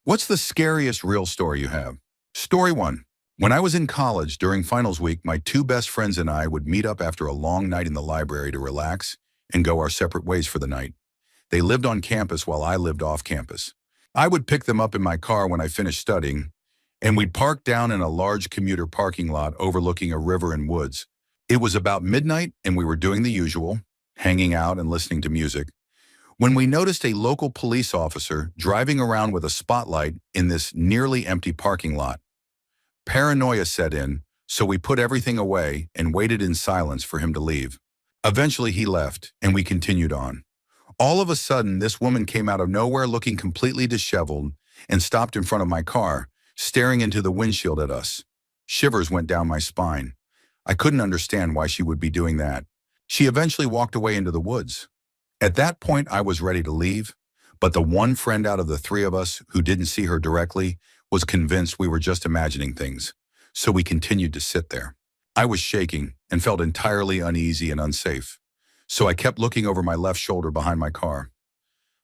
What's the scariest real story you have? Story 1. When I was in college during finals week, my two best friends and I would meet up after a long night in the library to relax and go our separate ways for the night. They lived on campus while I lived off campus. I would pick them up in my car when I finished studying, and we'd park down in a large commuter parking lot overlooking a river and woods. It was about midnight, and we were doing the usual, hanging out and listening to music, when we noticed a local police officer driving around with a spotlight in this nearly empty parking lot. Paranoia set in, so we put everything away and waited in silence for him to leave. Eventually he left, and we continued on. All of a sudden, this woman came out of nowhere looking completely disheveled and stopped in front of my car, staring into the windshield at us. Shivers went down my spine. I couldn't understand why she would be doing that. She eventually walked away into the woods. At that point, I was ready to leave, but the one friend out of the three of us who didn't see her directly was convinced we were just imagining things, so we continued to sit there. I was shaking and felt entirely uneasy and unsafe, so I kept looking over my left shoulder behind my car.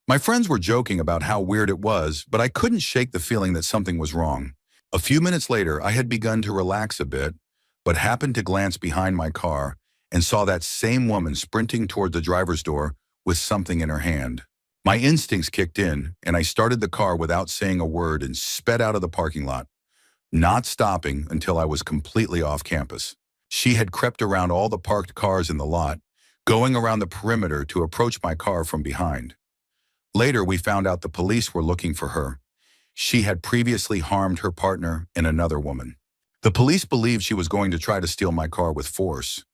My friends were joking about how weird it was, but I couldn't shake the feeling that something was wrong. A few minutes later, I had begun to relax a bit, but happened to glance behind my car and saw that same woman sprinting toward the driver's door with something in her hand. My instincts kicked in, and I started the car without saying a word and sped out of the parking lot, not stopping until I was completely off campus. She had crept around all the parked cars in the lot, going around the perimeter to approach my car from behind. Later, we found out the police were looking for her. She had previously harmed her partner and another woman. The police believed she was going to try to steal my car with force.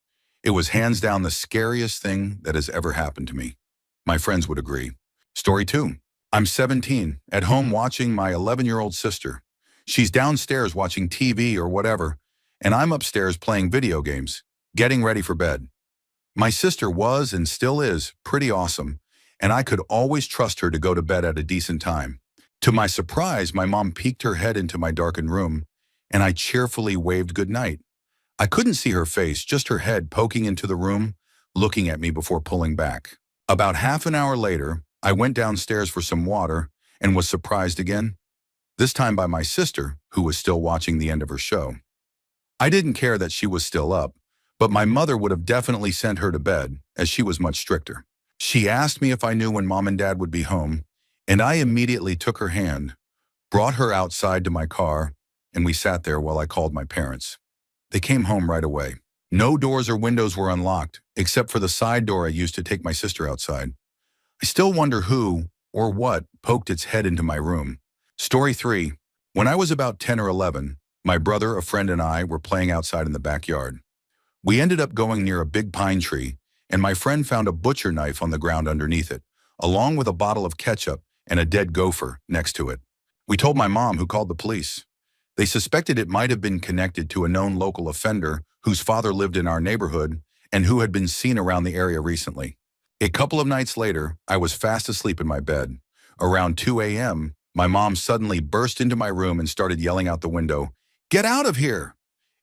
It was hands down the scariest thing that has ever happened to me. My friends would agree. Story 2. I'm 17, at home watching my 11-year-old sister. She's downstairs watching TV or whatever, and I'm upstairs playing video games, getting ready for bed. My sister was and still is pretty awesome, and I could always trust her to go to bed at a decent time. To my surprise, my mom peeked her head into my darkened room, and I cheerfully waved goodnight. I couldn't see her face, just her head poking into the room, looking at me before pulling back. About half an hour later, I went downstairs for some water and was surprised again, this time by my sister, who was still watching the end of her show. I didn't care that she was still up, but my mother would have definitely sent her to bed, as she was much stricter. She asked me if I knew when Mom and Dad would be home, and I immediately took her hand, brought her outside to my car, and we sat there while I called my parents. They came home right away. No doors or windows were unlocked, except for the side door I used to take my sister outside. I still wonder who, or what, poked its head into my room. Story 3. When I was about 10 or 11, my brother, a friend, and I were playing outside in the backyard. We ended up going near a big pine tree, and my friend found a butcher knife on the ground underneath it, along with a bottle of ketchup and a dead gopher next to it. We told my mom, who called the police. They suspected it might have been connected to a known local offender whose father lived in our neighborhood and who had been seen around the area recently. A couple of nights later, I was fast asleep in my bed. Around 2 a.m., my mom suddenly burst into my room and started yelling out the window, "Get out of here!"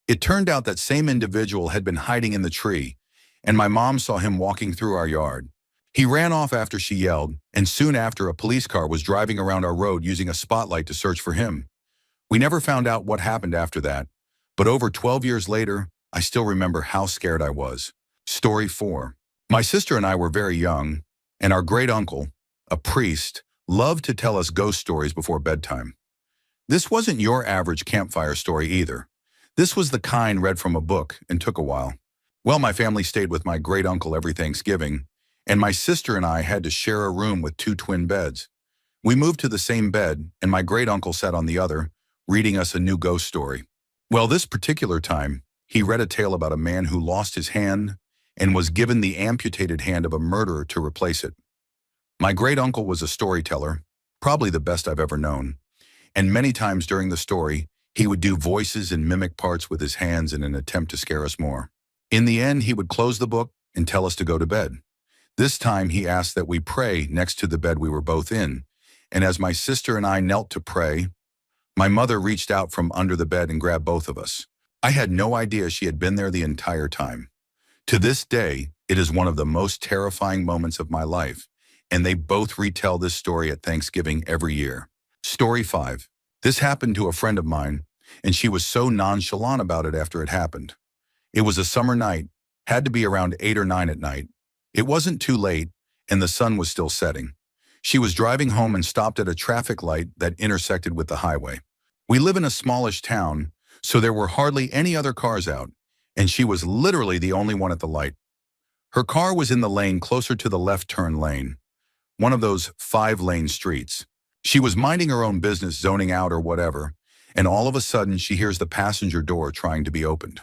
It turned out that same individual had been hiding in the tree, and my mom saw him walking through our yard. He ran off after she yelled, and soon after a police car was driving around our road using a spotlight to search for him. We never found out what happened after that, but over 12 years later, I still remember how scared I was. Story 4. My sister and I were very young, and our great uncle, a priest, loved to tell us ghost stories before bedtime. This wasn't your average campfire story either. This was the kind read from a book and took a while. Well, my family stayed with my great uncle every Thanksgiving, and my sister and I had to share a room with two twin beds. We moved to the same bed, and my great uncle sat on the other, reading us a new ghost story. Well, this particular time, he read a tale about a man who lost his hand and was given the amputated hand of a murderer to replace it. My great uncle was a storyteller, probably the best I've ever known, and many times during the story, he would do voices and mimic parts with his hands in an attempt to scare us more. In the end, he would close the book and tell us to go to bed. This time, he asked that we pray next to the bed we were both in, and as my sister and I knelt to pray, my mother reached out from under the bed and grabbed both of us. I had no idea she had been there the entire time. To this day, it is one of the most terrifying moments of my life, and they both retell this story at Thanksgiving every year. Story 5. This happened to a friend of mine, and she was so nonchalant about it after it happened. It was a summer night, had to be around 8 or 9 at night. It wasn't too late, and the sun was still setting. She was driving home and stopped at a traffic light that intersected with the highway. We live in a smallish town, so there were hardly any other cars out, and she was literally the only one at the light. Her car was in the lane closer to the left turn lane, one of those 5-lane streets. She was minding her own business, zoning out or whatever, and all of a sudden she hears the passenger door trying to be opened.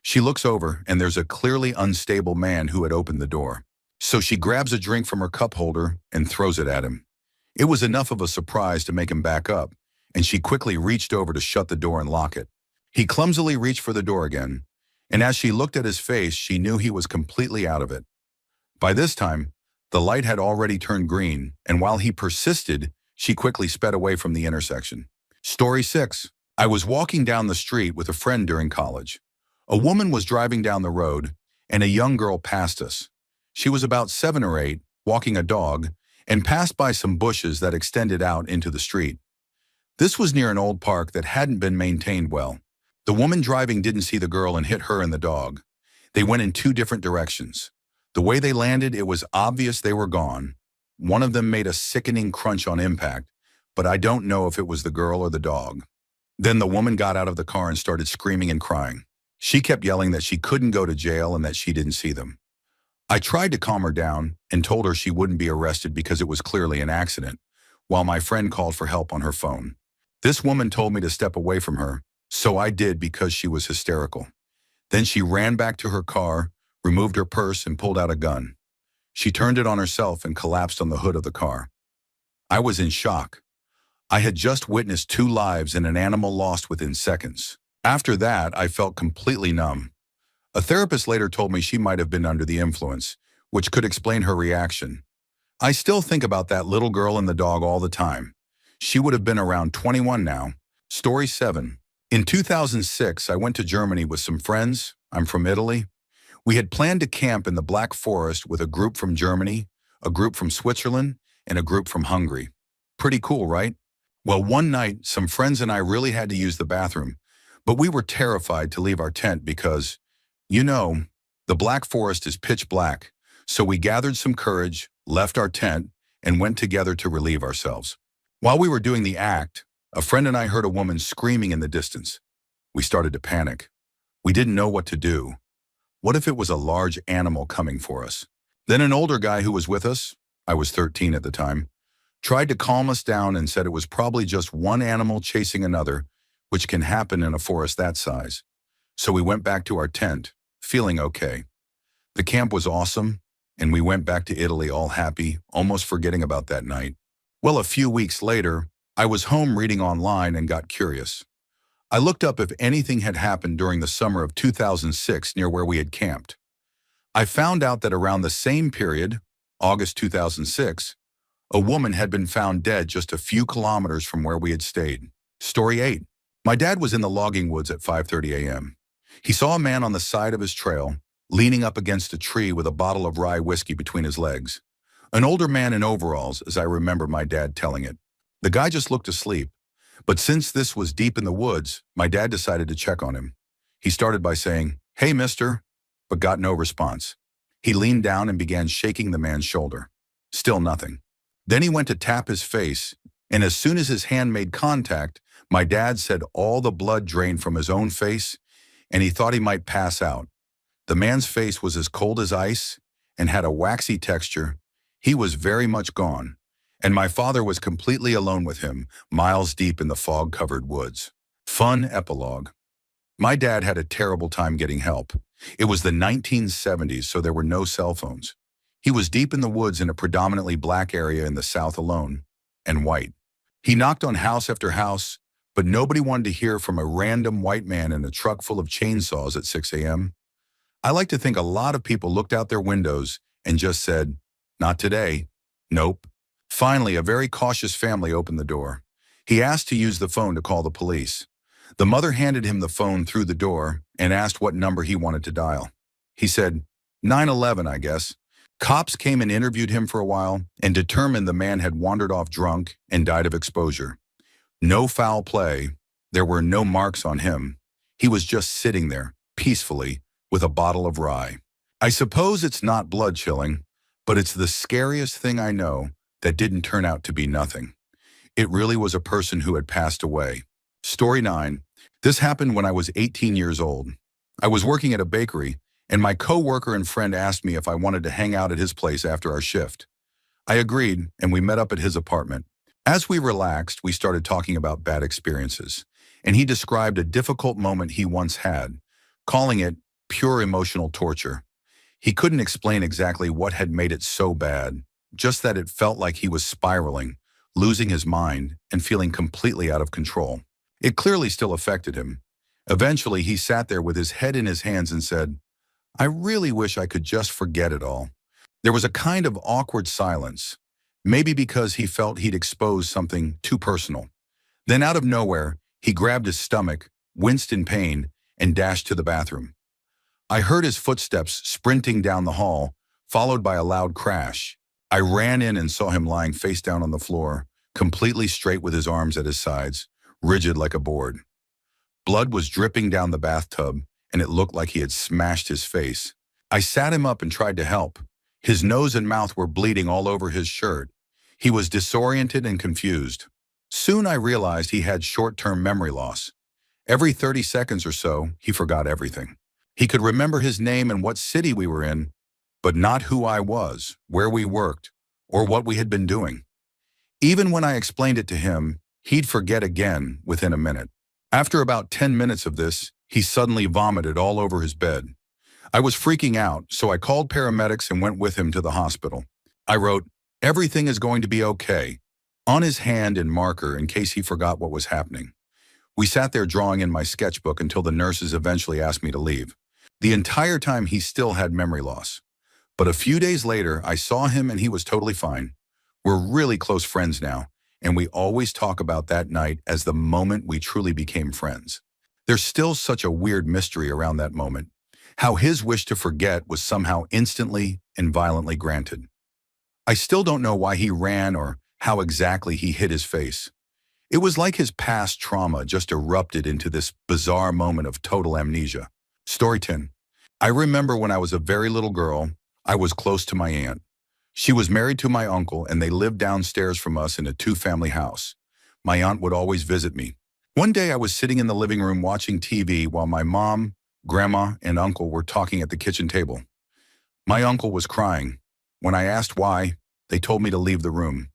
She looks over, and there's a clearly unstable man who had opened the door. So she grabs a drink from her cup holder and throws it at him. It was enough of a surprise to make him back up, and she quickly reached over to shut the door and lock it. He clumsily reached for the door again, and as she looked at his face, she knew he was completely out of it. By this time, the light had already turned green, and while he persisted, she quickly sped away from the intersection. Story 6. I was walking down the street with a friend during college. A woman was driving down the road, and a young girl passed us. She was about 7 or 8, walking a dog, and passed by some bushes that extended out into the street. This was near an old park that hadn't been maintained well. The woman driving didn't see the girl and hit her and the dog. They went in 2 different directions. The way they landed, it was obvious they were gone. One of them made a sickening crunch on impact, but I don't know if it was the girl or the dog. Then the woman got out of the car and started screaming and crying. She kept yelling that she couldn't go to jail and that she didn't see them. I tried to calm her down and told her she wouldn't be arrested because it was clearly an accident, while my friend called for help on her phone. This woman told me to step away from her, so I did because she was hysterical. Then she ran back to her car, removed her purse, and pulled out a gun. She turned it on herself and collapsed on the hood of the car. I was in shock. I had just witnessed 2 lives and an animal lost within seconds. After that, I felt completely numb. A therapist later told me she might have been under the influence, which could explain her reaction. I still think about that little girl and the dog all the time. She would have been around 21 now. Story 7. In 2006, I went to Germany with some friends. I'm from Italy. We had planned to camp in the Black Forest with a group from Germany, a group from Switzerland, and a group from Hungary. Pretty cool, right? Well, one night, some friends and I really had to use the bathroom, but we were terrified to leave our tent because, the Black Forest is pitch black, so we gathered some courage, left our tent, and went together to relieve ourselves. While we were doing the act, a friend and I heard a woman screaming in the distance. We started to panic. We didn't know what to do. What if it was a large animal coming for us? Then an older guy who was with us, I was 13 at the time, tried to calm us down and said it was probably just one animal chasing another, which can happen in a forest that size. So we went back to our tent, feeling okay. The camp was awesome, and we went back to Italy all happy, almost forgetting about that night. Well, a few weeks later, I was home reading online and got curious. I looked up if anything had happened during the summer of 2006 near where we had camped. I found out that around the same period, August 2006, a woman had been found dead just a few kilometers from where we had stayed. Story 8. My dad was in the logging woods at 5:30 a.m. He saw a man on the side of his trail, leaning up against a tree with a bottle of rye whiskey between his legs. An older man in overalls, as I remember my dad telling it. The guy just looked asleep, but since this was deep in the woods, my dad decided to check on him. He started by saying, "Hey, mister," but got no response. He leaned down and began shaking the man's shoulder. Still nothing. Then he went to tap his face, and as soon as his hand made contact, my dad said all the blood drained from his own face, and he thought he might pass out. The man's face was as cold as ice and had a waxy texture. He was very much gone, and my father was completely alone with him, miles deep in the fog-covered woods. Fun epilogue. My dad had a terrible time getting help. It was the 1970s, so there were no cell phones. He was deep in the woods in a predominantly black area in the South alone, and white. He knocked on house after house, but nobody wanted to hear from a random white man in a truck full of chainsaws at 6 a.m. I like to think a lot of people looked out their windows and just said, "Not today. Nope." Finally, a very cautious family opened the door. He asked to use the phone to call the police. The mother handed him the phone through the door and asked what number he wanted to dial. He said, 911, I guess. Cops came and interviewed him for a while and determined the man had wandered off drunk and died of exposure. No foul play. There were no marks on him. He was just sitting there, peacefully, with a bottle of rye. I suppose it's not blood-chilling, but it's the scariest thing I know that didn't turn out to be nothing. It really was a person who had passed away. Story 9. This happened when I was 18 years old. I was working at a bakery, and my coworker and friend asked me if I wanted to hang out at his place after our shift. I agreed, and we met up at his apartment. As we relaxed, we started talking about bad experiences, and he described a difficult moment he once had, calling it pure emotional torture. He couldn't explain exactly what had made it so bad, just that it felt like he was spiraling, losing his mind, and feeling completely out of control. It clearly still affected him. Eventually, he sat there with his head in his hands and said, "I really wish I could just forget it all." There was a kind of awkward silence, maybe because he felt he'd exposed something too personal. Then out of nowhere, he grabbed his stomach, winced in pain, and dashed to the bathroom. I heard his footsteps sprinting down the hall, followed by a loud crash. I ran in and saw him lying face down on the floor, completely straight with his arms at his sides, rigid like a board. Blood was dripping down the bathtub, and it looked like he had smashed his face. I sat him up and tried to help. His nose and mouth were bleeding all over his shirt. He was disoriented and confused. Soon I realized he had short-term memory loss. Every 30 seconds or so, he forgot everything. He could remember his name and what city we were in, but not who I was, where we worked, or what we had been doing. Even when I explained it to him, he'd forget again within a minute. After about 10 minutes of this, he suddenly vomited all over his bed. I was freaking out, so I called paramedics and went with him to the hospital. I wrote, "Everything is going to be okay," on his hand in marker in case he forgot what was happening. We sat there drawing in my sketchbook until the nurses eventually asked me to leave. The entire time he still had memory loss. But a few days later, I saw him and he was totally fine. We're really close friends now, and we always talk about that night as the moment we truly became friends. There's still such a weird mystery around that moment, how his wish to forget was somehow instantly and violently granted. I still don't know why he ran or how exactly he hit his face. It was like his past trauma just erupted into this bizarre moment of total amnesia. Story 10. I remember when I was a very little girl, I was close to my aunt. She was married to my uncle, and they lived downstairs from us in a two-family house. My aunt would always visit me. One day I was sitting in the living room watching TV while my mom, grandma, and uncle were talking at the kitchen table. My uncle was crying. When I asked why, they told me to leave the room.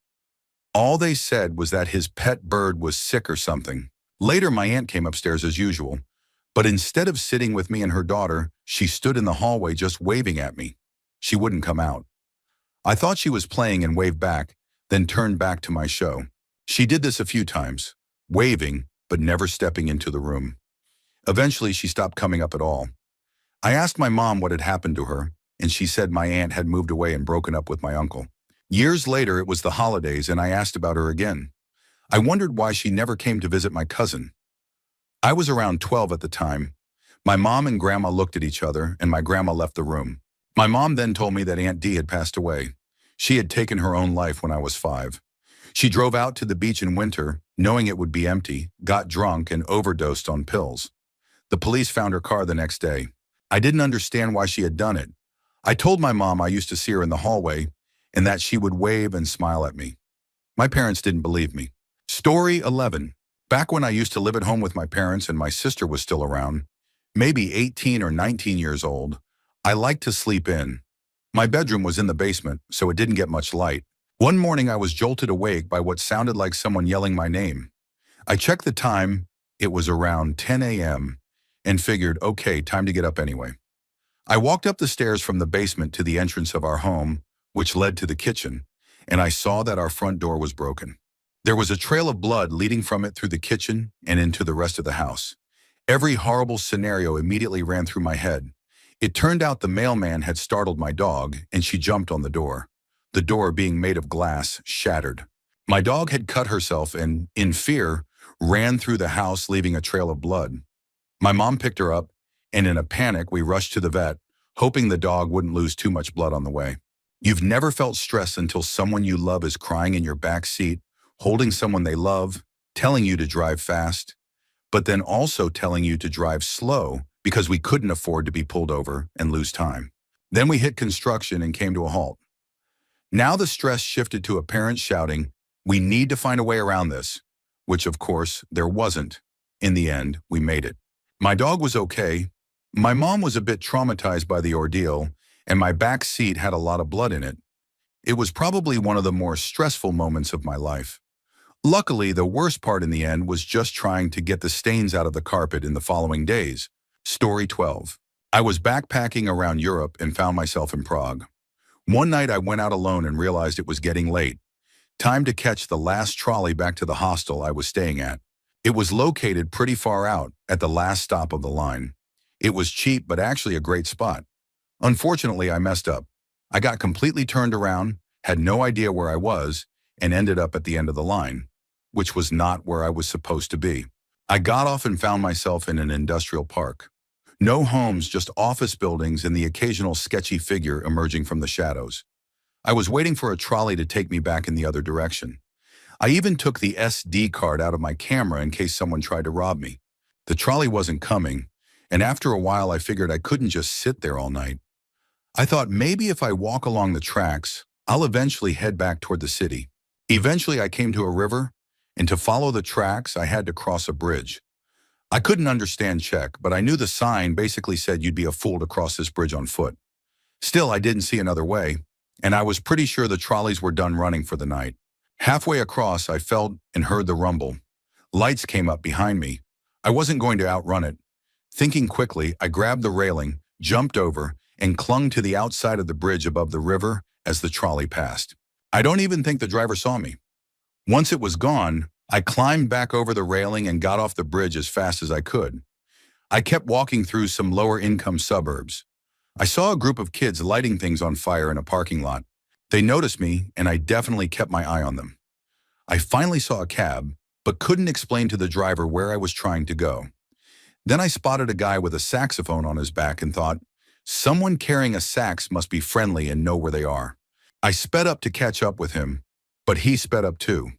All they said was that his pet bird was sick or something. Later, my aunt came upstairs as usual, but instead of sitting with me and her daughter, she stood in the hallway just waving at me. She wouldn't come out. I thought she was playing and waved back, then turned back to my show. She did this a few times, waving, but never stepping into the room. Eventually, she stopped coming up at all. I asked my mom what had happened to her, and she said my aunt had moved away and broken up with my uncle. Years later, it was the holidays, and I asked about her again. I wondered why she never came to visit my cousin. I was around 12 at the time. My mom and grandma looked at each other, and my grandma left the room. My mom then told me that Aunt Dee had passed away. She had taken her own life when I was 5. She drove out to the beach in winter, knowing it would be empty, got drunk, and overdosed on pills. The police found her car the next day. I didn't understand why she had done it. I told my mom I used to see her in the hallway, and that she would wave and smile at me. My parents didn't believe me. Story 11. Back when I used to live at home with my parents and my sister was still around, maybe 18 or 19 years old, I liked to sleep in. My bedroom was in the basement, so it didn't get much light. One morning I was jolted awake by what sounded like someone yelling my name. I checked the time, it was around 10 a.m., and figured, okay, time to get up anyway. I walked up the stairs from the basement to the entrance of our home, which led to the kitchen, and I saw that our front door was broken. There was a trail of blood leading from it through the kitchen and into the rest of the house. Every horrible scenario immediately ran through my head. It turned out the mailman had startled my dog, and she jumped on the door. The door, being made of glass, shattered. My dog had cut herself and, in fear, ran through the house, leaving a trail of blood. My mom picked her up, and in a panic, we rushed to the vet, hoping the dog wouldn't lose too much blood on the way. You've never felt stress until someone you love is crying in your back seat, holding someone they love, telling you to drive fast, but then also telling you to drive slow because we couldn't afford to be pulled over and lose time. Then we hit construction and came to a halt. Now the stress shifted to a parent shouting, "We need to find a way around this," which of course there wasn't. In the end, we made it. My dog was okay. My mom was a bit traumatized by the ordeal, and my back seat had a lot of blood in it. It was probably one of the more stressful moments of my life. Luckily, the worst part in the end was just trying to get the stains out of the carpet in the following days. Story 12. I was backpacking around Europe and found myself in Prague. One night I went out alone and realized it was getting late. Time to catch the last trolley back to the hostel I was staying at. It was located pretty far out, at the last stop of the line. It was cheap, but actually a great spot. Unfortunately, I messed up. I got completely turned around, had no idea where I was, and ended up at the end of the line, which was not where I was supposed to be. I got off and found myself in an industrial park. No homes, just office buildings and the occasional sketchy figure emerging from the shadows. I was waiting for a trolley to take me back in the other direction. I even took the SD card out of my camera in case someone tried to rob me. The trolley wasn't coming, and after a while I figured I couldn't just sit there all night. I thought maybe if I walk along the tracks, I'll eventually head back toward the city. Eventually I came to a river, and to follow the tracks I had to cross a bridge. I couldn't understand Czech, but I knew the sign basically said you'd be a fool to cross this bridge on foot. Still, I didn't see another way, and I was pretty sure the trolleys were done running for the night. Halfway across, I felt and heard the rumble. Lights came up behind me. I wasn't going to outrun it. Thinking quickly, I grabbed the railing, jumped over, and clung to the outside of the bridge above the river as the trolley passed. I don't even think the driver saw me. Once it was gone, I climbed back over the railing and got off the bridge as fast as I could. I kept walking through some lower-income suburbs. I saw a group of kids lighting things on fire in a parking lot. They noticed me, and I definitely kept my eye on them. I finally saw a cab, but couldn't explain to the driver where I was trying to go. Then I spotted a guy with a saxophone on his back and thought, someone carrying a sax must be friendly and know where they are. I sped up to catch up with him, but he sped up too.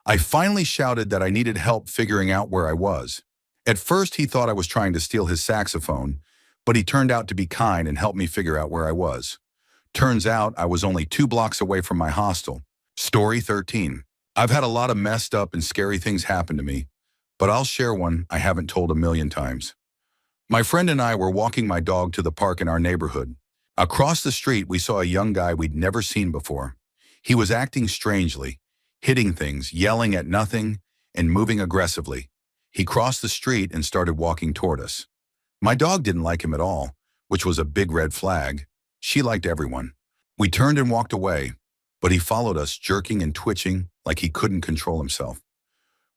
I finally shouted that I needed help figuring out where I was. At first, he thought I was trying to steal his saxophone, but he turned out to be kind and helped me figure out where I was. Turns out I was only 2 blocks away from my hostel. Story 13. I've had a lot of messed up and scary things happen to me, but I'll share one I haven't told a million times. My friend and I were walking my dog to the park in our neighborhood. Across the street, we saw a young guy we'd never seen before. He was acting strangely, hitting things, yelling at nothing, and moving aggressively. He crossed the street and started walking toward us. My dog didn't like him at all, which was a big red flag. She liked everyone. We turned and walked away, but he followed us, jerking and twitching like he couldn't control himself.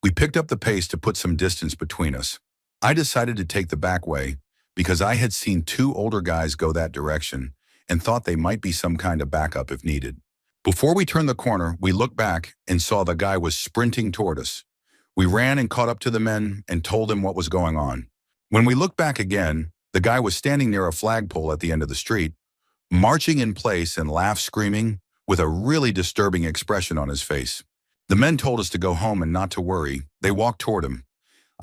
We picked up the pace to put some distance between us. I decided to take the back way because I had seen 2 older guys go that direction and thought they might be some kind of backup if needed. Before we turned the corner, we looked back and saw the guy was sprinting toward us. We ran and caught up to the men and told them what was going on. When we looked back again, the guy was standing near a flagpole at the end of the street, marching in place and screaming with a really disturbing expression on his face. The men told us to go home and not to worry. They walked toward him.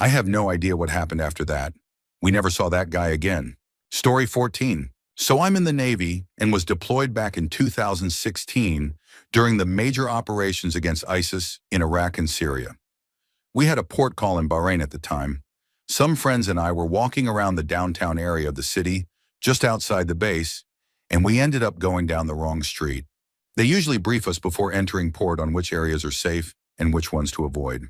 I have no idea what happened after that. We never saw that guy again. Story 14. So I'm in the Navy and was deployed back in 2016 during the major operations against ISIS in Iraq and Syria. We had a port call in Bahrain at the time. Some friends and I were walking around the downtown area of the city, just outside the base, and we ended up going down the wrong street. They usually brief us before entering port on which areas are safe and which ones to avoid.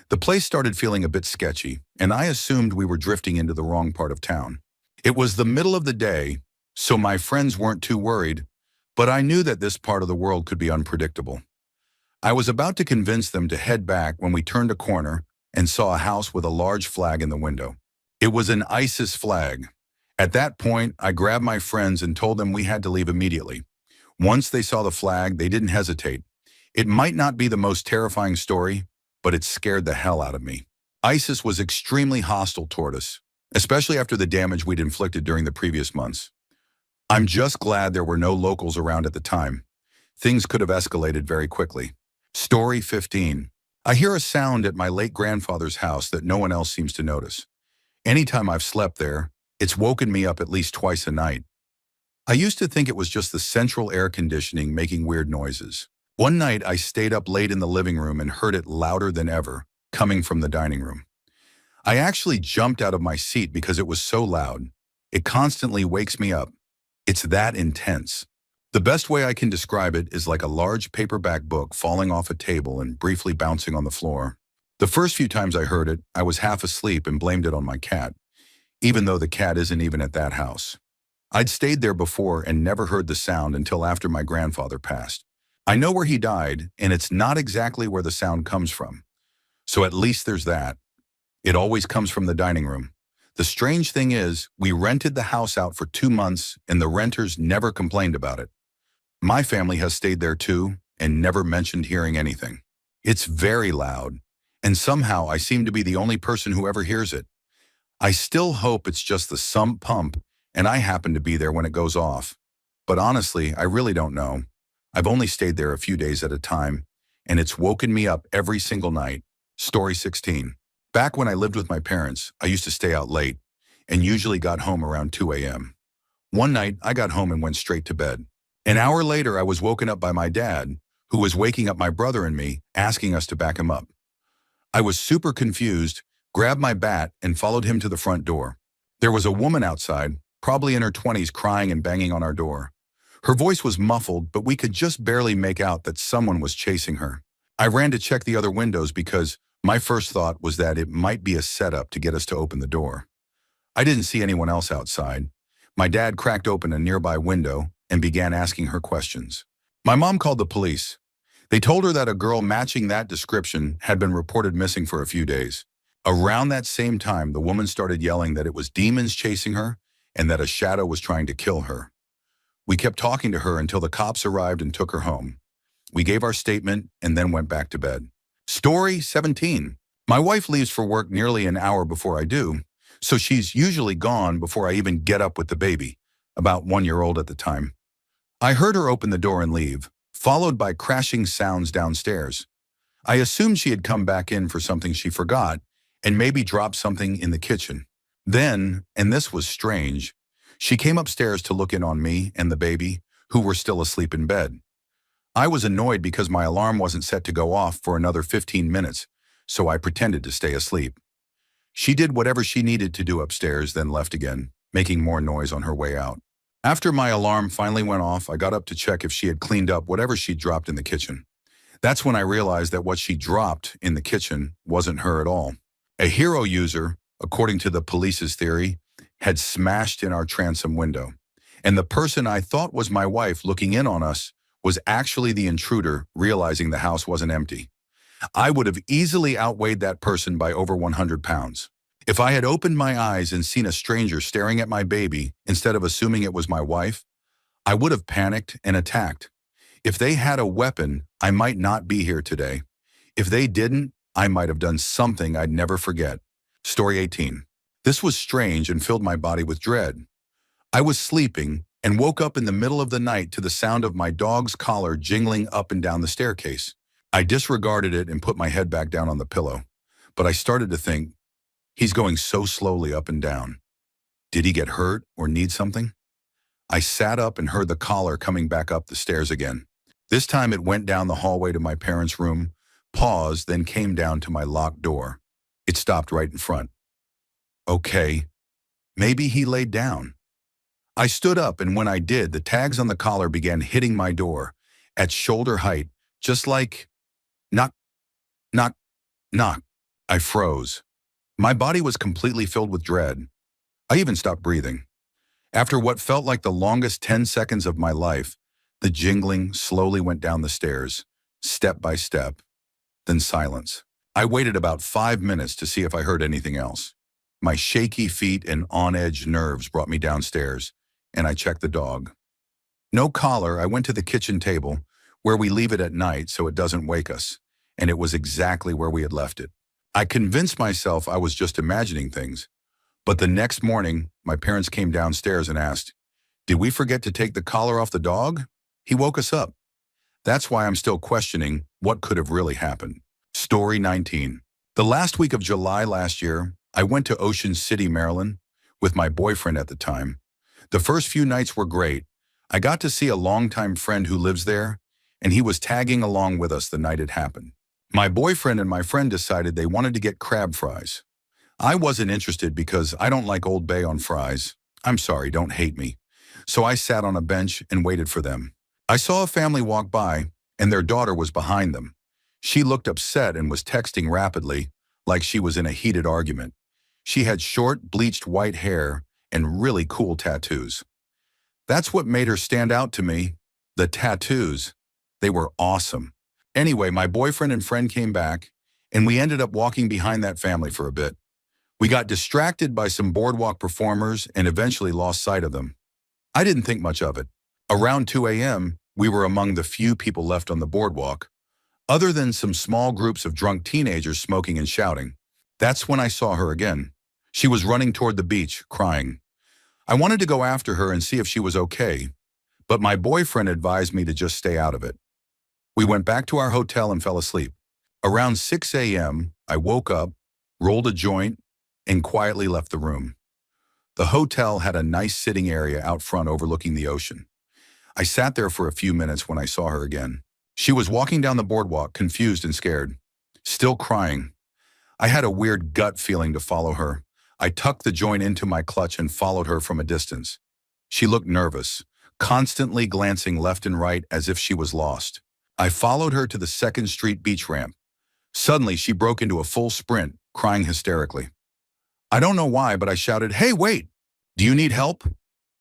The place started feeling a bit sketchy, and I assumed we were drifting into the wrong part of town. It was the middle of the day, so my friends weren't too worried, but I knew that this part of the world could be unpredictable. I was about to convince them to head back when we turned a corner and saw a house with a large flag in the window. It was an ISIS flag. At that point, I grabbed my friends and told them we had to leave immediately. Once they saw the flag, they didn't hesitate. It might not be the most terrifying story, but it scared the hell out of me. ISIS was extremely hostile toward us, especially after the damage we'd inflicted during the previous months. I'm just glad there were no locals around at the time. Things could have escalated very quickly. Story 15. I hear a sound at my late grandfather's house that no one else seems to notice. Anytime I've slept there, it's woken me up at least twice a night. I used to think it was just the central air conditioning making weird noises. One night I stayed up late in the living room and heard it louder than ever, coming from the dining room. I actually jumped out of my seat because it was so loud. It constantly wakes me up. It's that intense. The best way I can describe it is like a large paperback book falling off a table and briefly bouncing on the floor. The first few times I heard it, I was half asleep and blamed it on my cat, even though the cat isn't even at that house. I'd stayed there before and never heard the sound until after my grandfather passed. I know where he died, and it's not exactly where the sound comes from. So at least there's that. It always comes from the dining room. The strange thing is, we rented the house out for 2 months and the renters never complained about it. My family has stayed there too and never mentioned hearing anything. It's very loud, and somehow I seem to be the only person who ever hears it. I still hope it's just the sump pump and I happen to be there when it goes off. But honestly, I really don't know. I've only stayed there a few days at a time, and it's woken me up every single night. Story 16. Back when I lived with my parents, I used to stay out late and usually got home around 2 a.m. One night, I got home and went straight to bed. An hour later, I was woken up by my dad, who was waking up my brother and me, asking us to back him up. I was super confused, grabbed my bat, and followed him to the front door. There was a woman outside, probably in her 20s, crying and banging on our door. Her voice was muffled, but we could just barely make out that someone was chasing her. I ran to check the other windows because my first thought was that it might be a setup to get us to open the door. I didn't see anyone else outside. My dad cracked open a nearby window and began asking her questions. My mom called the police. They told her that a girl matching that description had been reported missing for a few days. Around that same time, the woman started yelling that it was demons chasing her and that a shadow was trying to kill her. We kept talking to her until the cops arrived and took her home. We gave our statement and then went back to bed. Story 17. My wife leaves for work nearly an hour before I do, so she's usually gone before I even get up with the baby, about 1 year old at the time. I heard her open the door and leave, followed by crashing sounds downstairs. I assumed she had come back in for something she forgot and maybe dropped something in the kitchen. Then, and this was strange, she came upstairs to look in on me and the baby, who were still asleep in bed. I was annoyed because my alarm wasn't set to go off for another 15 minutes, so I pretended to stay asleep. She did whatever she needed to do upstairs, then left again, making more noise on her way out. After my alarm finally went off, I got up to check if she had cleaned up whatever she'd dropped in the kitchen. That's when I realized that what she dropped in the kitchen wasn't her at all. A hero user, according to the police's theory, had smashed in our transom window, and the person I thought was my wife looking in on us was actually the intruder, realizing the house wasn't empty. I would have easily outweighed that person by over 100 pounds. If I had opened my eyes and seen a stranger staring at my baby instead of assuming it was my wife, I would have panicked and attacked. If they had a weapon, I might not be here today. If they didn't, I might have done something I'd never forget. Story 18. This was strange and filled my body with dread. I was sleeping and woke up in the middle of the night to the sound of my dog's collar jingling up and down the staircase. I disregarded it and put my head back down on the pillow, but I started to think, he's going so slowly up and down. Did he get hurt or need something? I sat up and heard the collar coming back up the stairs again. This time it went down the hallway to my parents' room, paused, then came down to my locked door. It stopped right in front. Okay, maybe he laid down. I stood up, and when I did, the tags on the collar began hitting my door at shoulder height, just like knock, knock, knock. I froze. My body was completely filled with dread. I even stopped breathing. After what felt like the longest 10 seconds of my life, the jingling slowly went down the stairs, step by step, then silence. I waited about 5 minutes to see if I heard anything else. My shaky feet and on-edge nerves brought me downstairs, and I checked the dog. No collar. I went to the kitchen table, where we leave it at night so it doesn't wake us, and it was exactly where we had left it. I convinced myself I was just imagining things, but the next morning, my parents came downstairs and asked, "Did we forget to take the collar off the dog?" He woke us up. That's why I'm still questioning what could have really happened. Story Story 19. The last week of July last year, I went to Ocean City, Maryland, with my boyfriend at the time. The first few nights were great. I got to see a longtime friend who lives there, and he was tagging along with us the night it happened. My boyfriend and my friend decided they wanted to get crab fries. I wasn't interested because I don't like Old Bay on fries. I'm sorry, don't hate me. So I sat on a bench and waited for them. I saw a family walk by, and their daughter was behind them. She looked upset and was texting rapidly, like she was in a heated argument. She had short, bleached white hair and really cool tattoos. That's what made her stand out to me. The tattoos. They were awesome. Anyway, my boyfriend and friend came back, and we ended up walking behind that family for a bit. We got distracted by some boardwalk performers and eventually lost sight of them. I didn't think much of it. Around 2 a.m., we were among the few people left on the boardwalk, other than some small groups of drunk teenagers smoking and shouting. That's when I saw her again. She was running toward the beach, crying. I wanted to go after her and see if she was okay, but my boyfriend advised me to just stay out of it. We went back to our hotel and fell asleep. Around 6 a.m., I woke up, rolled a joint, and quietly left the room. The hotel had a nice sitting area out front overlooking the ocean. I sat there for a few minutes when I saw her again. She was walking down the boardwalk, confused and scared, still crying. I had a weird gut feeling to follow her. I tucked the joint into my clutch and followed her from a distance. She looked nervous, constantly glancing left and right as if she was lost. I followed her to the 2nd Street beach ramp. Suddenly, she broke into a full sprint, crying hysterically. I don't know why, but I shouted, "Hey, wait! Do you need help?"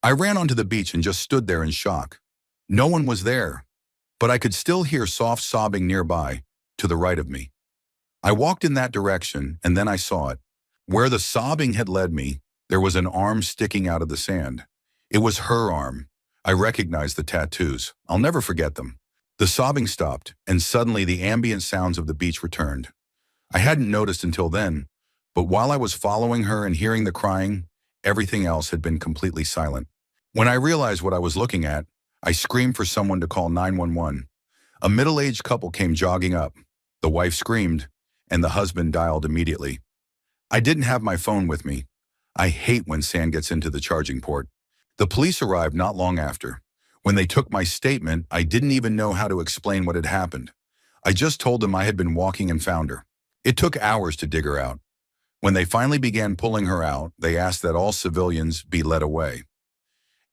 I ran onto the beach and just stood there in shock. No one was there, but I could still hear soft sobbing nearby, to the right of me. I walked in that direction, and then I saw it. Where the sobbing had led me, there was an arm sticking out of the sand. It was her arm. I recognized the tattoos. I'll never forget them. The sobbing stopped, and suddenly the ambient sounds of the beach returned. I hadn't noticed until then, but while I was following her and hearing the crying, everything else had been completely silent. When I realized what I was looking at, I screamed for someone to call 911. A middle-aged couple came jogging up. The wife screamed, and the husband dialed immediately. I didn't have my phone with me. I hate when sand gets into the charging port. The police arrived not long after. When they took my statement, I didn't even know how to explain what had happened. I just told them I had been walking and found her. It took hours to dig her out. When they finally began pulling her out, they asked that all civilians be led away.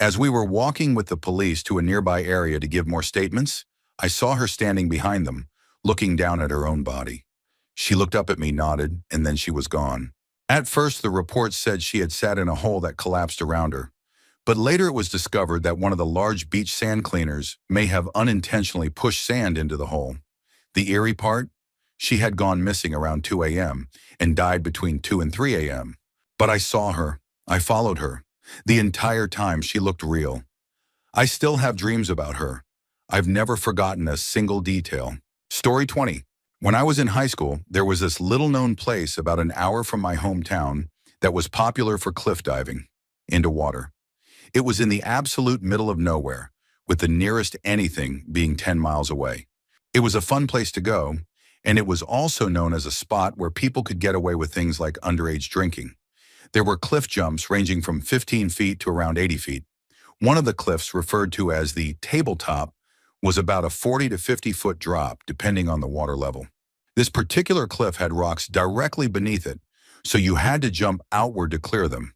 As we were walking with the police to a nearby area to give more statements, I saw her standing behind them, looking down at her own body. She looked up at me, nodded, and then she was gone. At first, the report said she had sat in a hole that collapsed around her, but later it was discovered that one of the large beach sand cleaners may have unintentionally pushed sand into the hole. The eerie part? She had gone missing around 2 a.m. and died between 2 and 3 a.m. But I saw her. I followed her. The entire time she looked real. I still have dreams about her. I've never forgotten a single detail. Story 20. When I was in high school, there was this little-known place about an hour from my hometown that was popular for cliff diving into water. It was in the absolute middle of nowhere, with the nearest anything being 10 miles away. It was a fun place to go, and it was also known as a spot where people could get away with things like underage drinking. There were cliff jumps ranging from 15 feet to around 80 feet. One of the cliffs, referred to as the tabletop, was about a 40 to 50-foot drop, depending on the water level. This particular cliff had rocks directly beneath it, so you had to jump outward to clear them.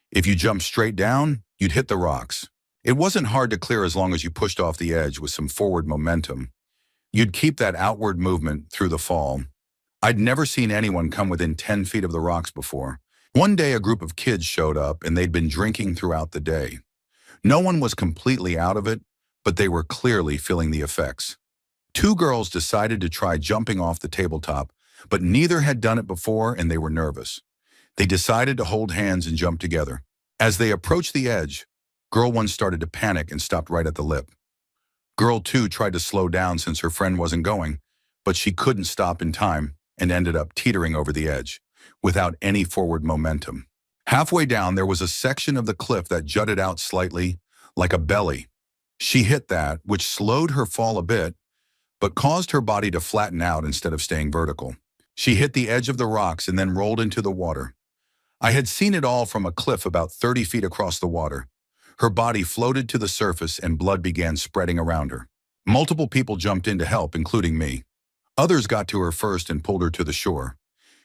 If you jumped straight down, you'd hit the rocks. It wasn't hard to clear as long as you pushed off the edge with some forward momentum. You'd keep that outward movement through the fall. I'd never seen anyone come within 10 feet of the rocks before. One day, a group of kids showed up, and they'd been drinking throughout the day. No one was completely out of it, but they were clearly feeling the effects. 2 girls decided to try jumping off the tabletop, but neither had done it before, and they were nervous. They decided to hold hands and jump together. As they approached the edge, Girl 1 started to panic and stopped right at the lip. Girl 2 tried to slow down since her friend wasn't going, but she couldn't stop in time and ended up teetering over the edge, without any forward momentum. Halfway down, there was a section of the cliff that jutted out slightly, like a belly. She hit that, which slowed her fall a bit, but caused her body to flatten out instead of staying vertical. She hit the edge of the rocks and then rolled into the water. I had seen it all from a cliff about 30 feet across the water. Her body floated to the surface and blood began spreading around her. Multiple people jumped in to help, including me. Others got to her first and pulled her to the shore.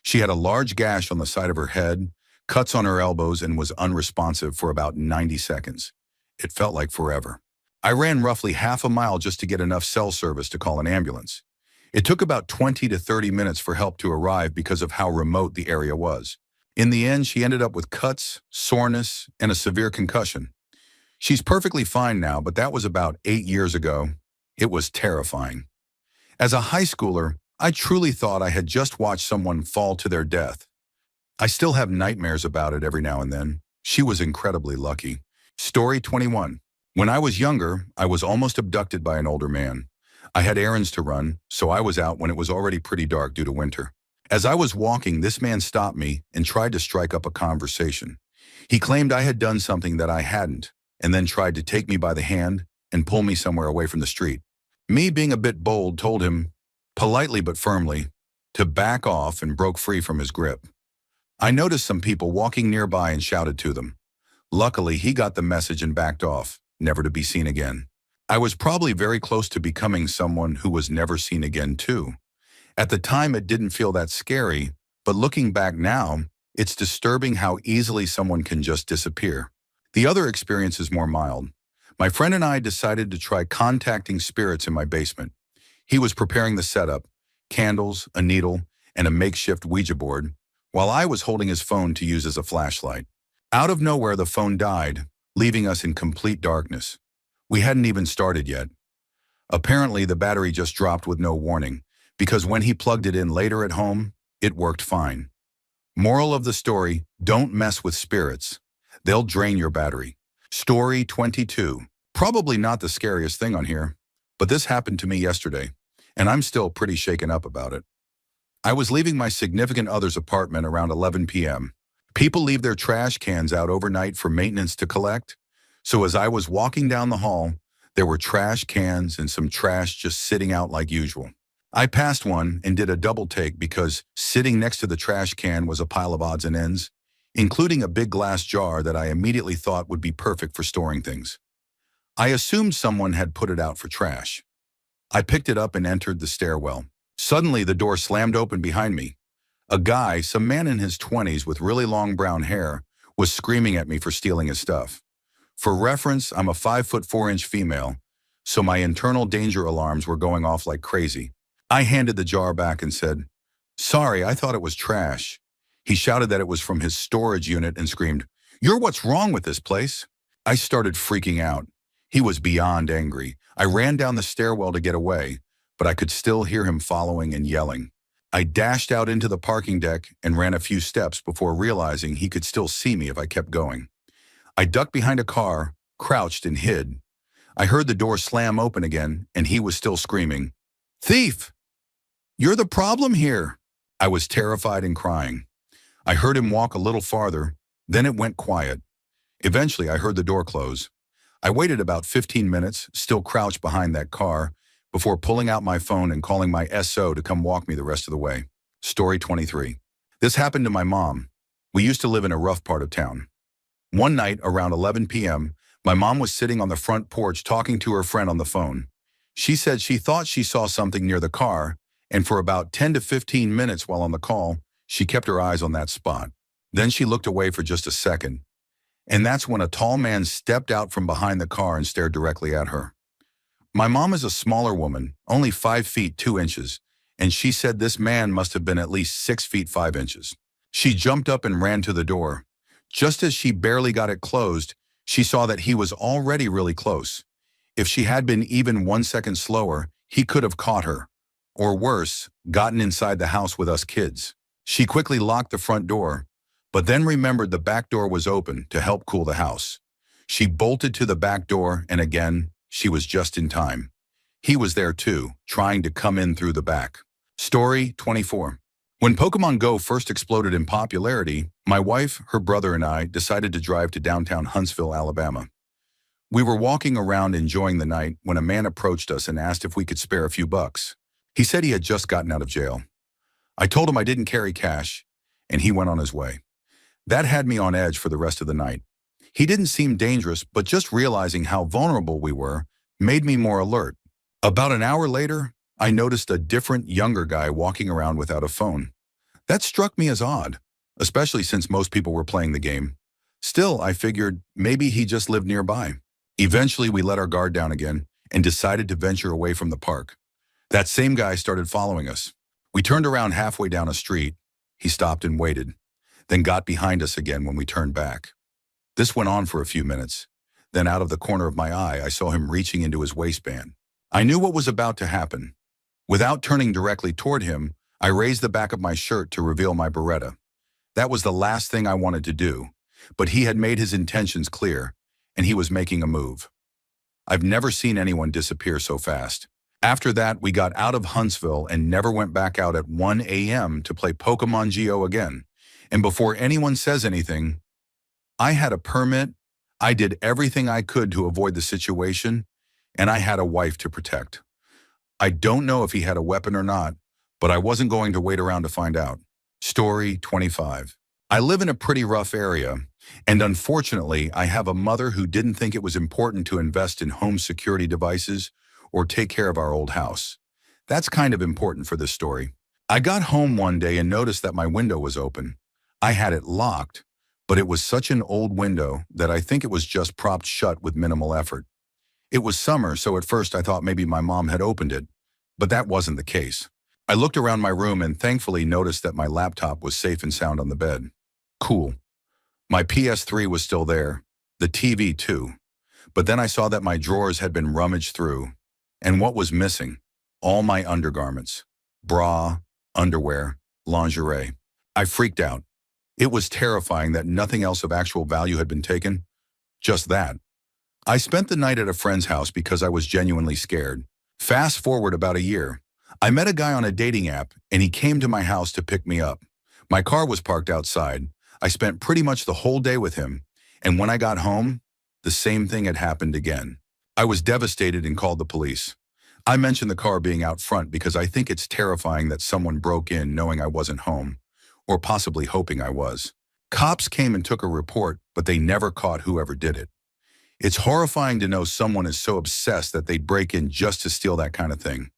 She had a large gash on the side of her head, cuts on her elbows, and was unresponsive for about 90 seconds. It felt like forever. I ran roughly half a mile just to get enough cell service to call an ambulance. It took about 20 to 30 minutes for help to arrive because of how remote the area was. In the end, she ended up with cuts, soreness, and a severe concussion. She's perfectly fine now, but that was about 8 years ago. It was terrifying. As a high schooler, I truly thought I had just watched someone fall to their death. I still have nightmares about it every now and then. She was incredibly lucky. Story 21. When I was younger, I was almost abducted by an older man. I had errands to run, so I was out when it was already pretty dark due to winter. As I was walking, this man stopped me and tried to strike up a conversation. He claimed I had done something that I hadn't, and then tried to take me by the hand and pull me somewhere away from the street. Me, being a bit bold, told him, politely but firmly, to back off and broke free from his grip. I noticed some people walking nearby and shouted to them. Luckily, he got the message and backed off, never to be seen again. I was probably very close to becoming someone who was never seen again too. At the time, it didn't feel that scary, but looking back now, it's disturbing how easily someone can just disappear. The other experience is more mild. My friend and I decided to try contacting spirits in my basement. He was preparing the setup, candles, a needle, and a makeshift Ouija board, while I was holding his phone to use as a flashlight. Out of nowhere, the phone died, leaving us in complete darkness. We hadn't even started yet. Apparently, the battery just dropped with no warning, because when he plugged it in later at home, it worked fine. Moral of the story, don't mess with spirits. They'll drain your battery. Story 22. Probably not the scariest thing on here, but this happened to me yesterday, and I'm still pretty shaken up about it. I was leaving my significant other's apartment around 11 p.m. People leave their trash cans out overnight for maintenance to collect, so as I was walking down the hall, there were trash cans and some trash just sitting out like usual. I passed one and did a double take because sitting next to the trash can was a pile of odds and ends, including a big glass jar that I immediately thought would be perfect for storing things. I assumed someone had put it out for trash. I picked it up and entered the stairwell. Suddenly, the door slammed open behind me. A guy, some man in his 20s with really long brown hair, was screaming at me for stealing his stuff. For reference, I'm a 5'4" female, so my internal danger alarms were going off like crazy. I handed the jar back and said, "Sorry, I thought it was trash." He shouted that it was from his storage unit and screamed, "You're what's wrong with this place?" I started freaking out. He was beyond angry. I ran down the stairwell to get away, but I could still hear him following and yelling. I dashed out into the parking deck and ran a few steps before realizing he could still see me if I kept going. I ducked behind a car, crouched and hid. I heard the door slam open again, and he was still screaming, "Thief! You're the problem here." I was terrified and crying. I heard him walk a little farther, then it went quiet. Eventually, I heard the door close. I waited about 15 minutes, still crouched behind that car, before pulling out my phone and calling my SO to come walk me the rest of the way. Story 23. This happened to my mom. We used to live in a rough part of town. One night, around 11 p.m., my mom was sitting on the front porch talking to her friend on the phone. She said she thought she saw something near the car, and for about 10 to 15 minutes while on the call, she kept her eyes on that spot. Then she looked away for just a second, and that's when a tall man stepped out from behind the car and stared directly at her. My mom is a smaller woman, only 5 feet 2 inches, and she said this man must have been at least 6 feet 5 inches. She jumped up and ran to the door. Just as she barely got it closed, she saw that he was already really close. If she had been even 1 second slower, he could have caught her, or worse, gotten inside the house with us kids. She quickly locked the front door, but then remembered the back door was open to help cool the house. She bolted to the back door, and again, she was just in time. He was there too, trying to come in through the back. Story 24. When Pokemon Go first exploded in popularity, my wife, her brother, and I decided to drive to downtown Huntsville, Alabama. We were walking around enjoying the night when a man approached us and asked if we could spare a few bucks. He said he had just gotten out of jail. I told him I didn't carry cash, and he went on his way. That had me on edge for the rest of the night. He didn't seem dangerous, but just realizing how vulnerable we were made me more alert. About an hour later, I noticed a different, younger guy walking around without a phone. That struck me as odd, especially since most people were playing the game. Still, I figured maybe he just lived nearby. Eventually, we let our guard down again and decided to venture away from the park. That same guy started following us. We turned around halfway down a street. He stopped and waited, then got behind us again when we turned back. This went on for a few minutes. Then out of the corner of my eye, I saw him reaching into his waistband. I knew what was about to happen. Without turning directly toward him, I raised the back of my shirt to reveal my Beretta. That was the last thing I wanted to do, but he had made his intentions clear, and he was making a move. I've never seen anyone disappear so fast. After that, we got out of Huntsville and never went back out at 1 a.m. to play Pokemon Go again. And before anyone says anything, I had a permit, I did everything I could to avoid the situation, and I had a wife to protect. I don't know if he had a weapon or not, but I wasn't going to wait around to find out. Story 25. I live in a pretty rough area, and unfortunately, I have a mother who didn't think it was important to invest in home security devices or take care of our old house. That's kind of important for this story. I got home one day and noticed that my window was open. I had it locked, but it was such an old window that I think it was just propped shut with minimal effort. It was summer, so at first I thought maybe my mom had opened it, but that wasn't the case. I looked around my room and thankfully noticed that my laptop was safe and sound on the bed. Cool. My PS3 was still there, the TV too. But then I saw that my drawers had been rummaged through. And what was missing? All my undergarments. Bra, underwear, lingerie. I freaked out. It was terrifying that nothing else of actual value had been taken. Just that. I spent the night at a friend's house because I was genuinely scared. Fast forward about a year. I met a guy on a dating app and he came to my house to pick me up. My car was parked outside. I spent pretty much the whole day with him, and when I got home, the same thing had happened again. I was devastated and called the police. I mentioned the car being out front because I think it's terrifying that someone broke in knowing I wasn't home, or possibly hoping I was. Cops came and took a report, but they never caught whoever did it. It's horrifying to know someone is so obsessed that they'd break in just to steal that kind of thing.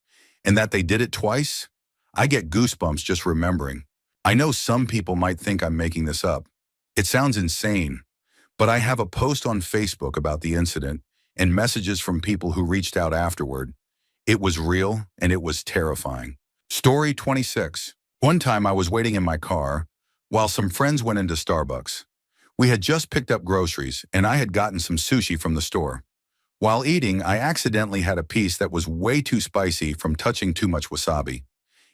And that they did it twice? I get goosebumps just remembering. I know some people might think I'm making this up. It sounds insane, but I have a post on Facebook about the incident and messages from people who reached out afterward. It was real and it was terrifying. Story 26. One time I was waiting in my car while some friends went into Starbucks. We had just picked up groceries and I had gotten some sushi from the store. While eating, I accidentally had a piece that was way too spicy from touching too much wasabi.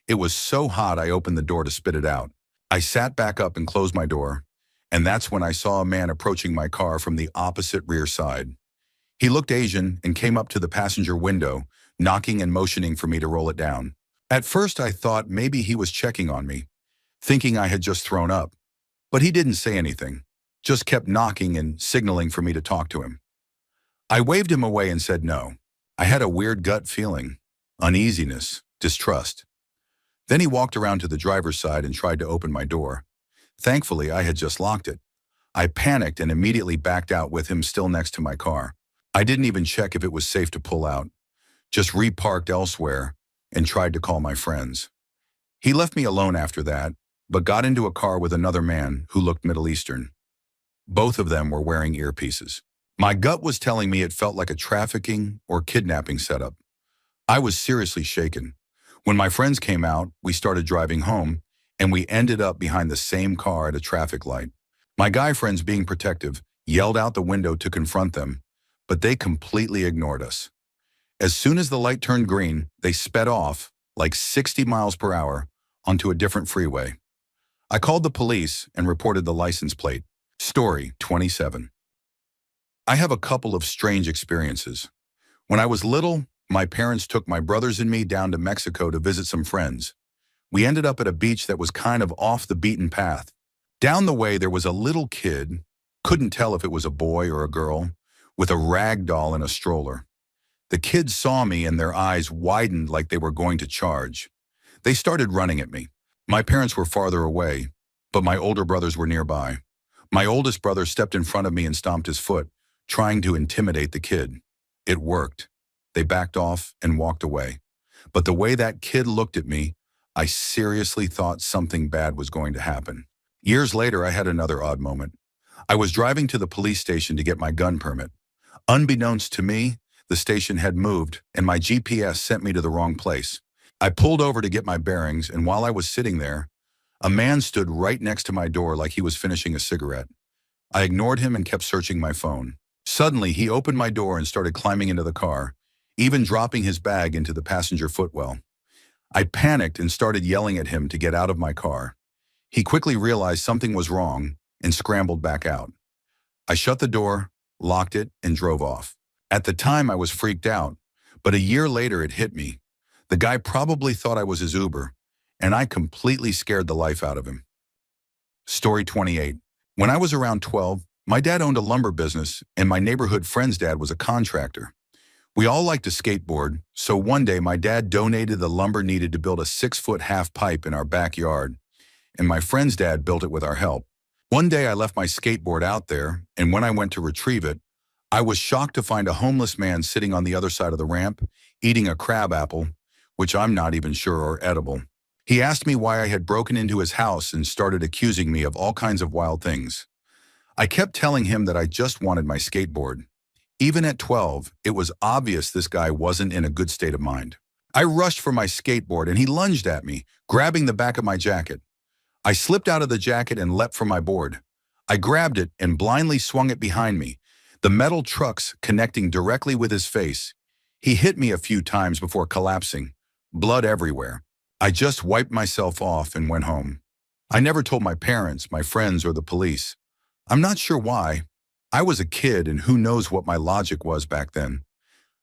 It was so hot I opened the door to spit it out. I sat back up and closed my door, and that's when I saw a man approaching my car from the opposite rear side. He looked Asian and came up to the passenger window, knocking and motioning for me to roll it down. At first I thought maybe he was checking on me, thinking I had just thrown up. But he didn't say anything, just kept knocking and signaling for me to talk to him. I waved him away and said no. I had a weird gut feeling, uneasiness, distrust. Then he walked around to the driver's side and tried to open my door. Thankfully, I had just locked it. I panicked and immediately backed out with him still next to my car. I didn't even check if it was safe to pull out, just reparked elsewhere and tried to call my friends. He left me alone after that, but got into a car with another man who looked Middle Eastern. Both of them were wearing earpieces. My gut was telling me it felt like a trafficking or kidnapping setup. I was seriously shaken. When my friends came out, we started driving home, and we ended up behind the same car at a traffic light. My guy friends, being protective, yelled out the window to confront them, but they completely ignored us. As soon as the light turned green, they sped off, like 60 miles per hour, onto a different freeway. I called the police and reported the license plate. Story 27. I have a couple of strange experiences. When I was little, my parents took my brothers and me down to Mexico to visit some friends. We ended up at a beach that was kind of off the beaten path. Down the way, there was a little kid, couldn't tell if it was a boy or a girl, with a rag doll in a stroller. The kids saw me and their eyes widened like they were going to charge. They started running at me. My parents were farther away, but my older brothers were nearby. My oldest brother stepped in front of me and stomped his foot, trying to intimidate the kid. It worked. They backed off and walked away. But the way that kid looked at me, I seriously thought something bad was going to happen. Years later, I had another odd moment. I was driving to the police station to get my gun permit. Unbeknownst to me, the station had moved, and my GPS sent me to the wrong place. I pulled over to get my bearings, and while I was sitting there, a man stood right next to my door like he was finishing a cigarette. I ignored him and kept searching my phone. Suddenly, he opened my door and started climbing into the car, even dropping his bag into the passenger footwell. I panicked and started yelling at him to get out of my car. He quickly realized something was wrong and scrambled back out. I shut the door, locked it, and drove off. At the time, I was freaked out, but a year later it hit me. The guy probably thought I was his Uber, and I completely scared the life out of him. Story 28. When I was around 12, my dad owned a lumber business, and my neighborhood friend's dad was a contractor. We all liked to skateboard, so one day my dad donated the lumber needed to build a 6-foot half pipe in our backyard, and my friend's dad built it with our help. One day I left my skateboard out there, and when I went to retrieve it, I was shocked to find a homeless man sitting on the other side of the ramp, eating a crab apple, which I'm not even sure are edible. He asked me why I had broken into his house and started accusing me of all kinds of wild things. I kept telling him that I just wanted my skateboard. Even at 12, it was obvious this guy wasn't in a good state of mind. I rushed for my skateboard and he lunged at me, grabbing the back of my jacket. I slipped out of the jacket and leapt for my board. I grabbed it and blindly swung it behind me, the metal trucks connecting directly with his face. He hit me a few times before collapsing, blood everywhere. I just wiped myself off and went home. I never told my parents, my friends, or the police. I'm not sure why. I was a kid, and who knows what my logic was back then.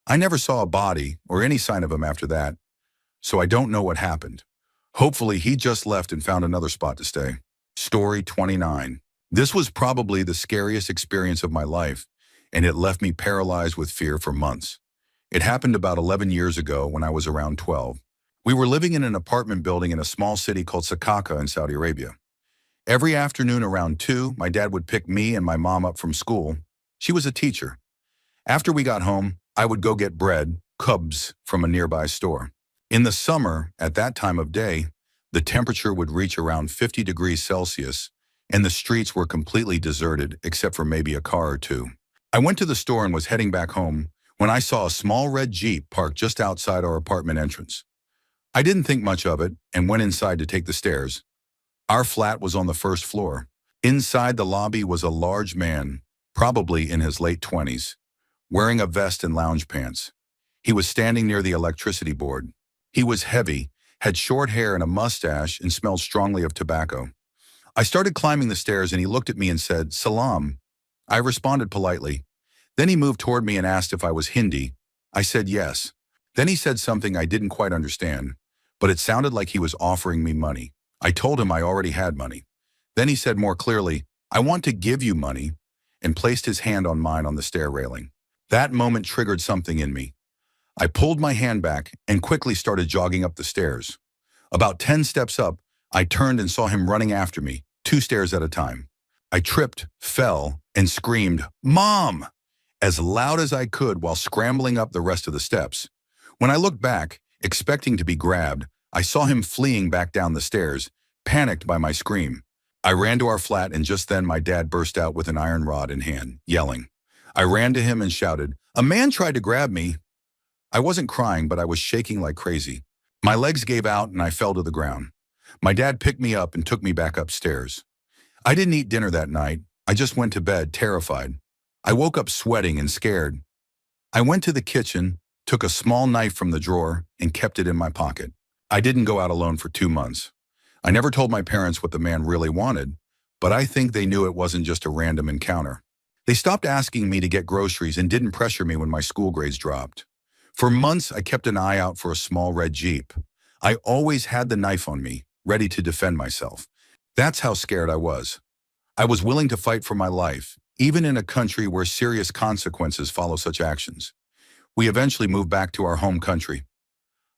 I never saw a body or any sign of him after that, so I don't know what happened. Hopefully, he just left and found another spot to stay. Story 29. This was probably the scariest experience of my life, and it left me paralyzed with fear for months. It happened about 11 years ago when I was around 12. We were living in an apartment building in a small city called Sakaka in Saudi Arabia. Every afternoon around 2, my dad would pick me and my mom up from school. She was a teacher. After we got home, I would go get bread, khubz, from a nearby store. In the summer, at that time of day, the temperature would reach around 50 degrees Celsius, and the streets were completely deserted except for maybe a car or two. I went to the store and was heading back home when I saw a small red Jeep parked just outside our apartment entrance. I didn't think much of it and went inside to take the stairs. Our flat was on the first floor. Inside the lobby was a large man, probably in his late 20s, wearing a vest and lounge pants. He was standing near the electricity board. He was heavy, had short hair and a mustache, and smelled strongly of tobacco. I started climbing the stairs and he looked at me and said, "Salam." I responded politely. Then he moved toward me and asked if I was Hindi. I said yes. Then he said something I didn't quite understand, but it sounded like he was offering me money. I told him I already had money. Then he said more clearly, "I want to give you money," and placed his hand on mine on the stair railing. That moment triggered something in me. I pulled my hand back and quickly started jogging up the stairs. About 10 steps up, I turned and saw him running after me, 2 stairs at a time. I tripped, fell, and screamed, "Mom!" as loud as I could while scrambling up the rest of the steps. When I looked back, expecting to be grabbed, I saw him fleeing back down the stairs, panicked by my scream. I ran to our flat and just then my dad burst out with an iron rod in hand, yelling. I ran to him and shouted, "A man tried to grab me." I wasn't crying, but I was shaking like crazy. My legs gave out and I fell to the ground. My dad picked me up and took me back upstairs. I didn't eat dinner that night. I just went to bed, terrified. I woke up sweating and scared. I went to the kitchen, took a small knife from the drawer, and kept it in my pocket. I didn't go out alone for 2 months. I never told my parents what the man really wanted, but I think they knew it wasn't just a random encounter. They stopped asking me to get groceries and didn't pressure me when my school grades dropped. For months, I kept an eye out for a small red Jeep. I always had the knife on me, ready to defend myself. That's how scared I was. I was willing to fight for my life, even in a country where serious consequences follow such actions. We eventually moved back to our home country.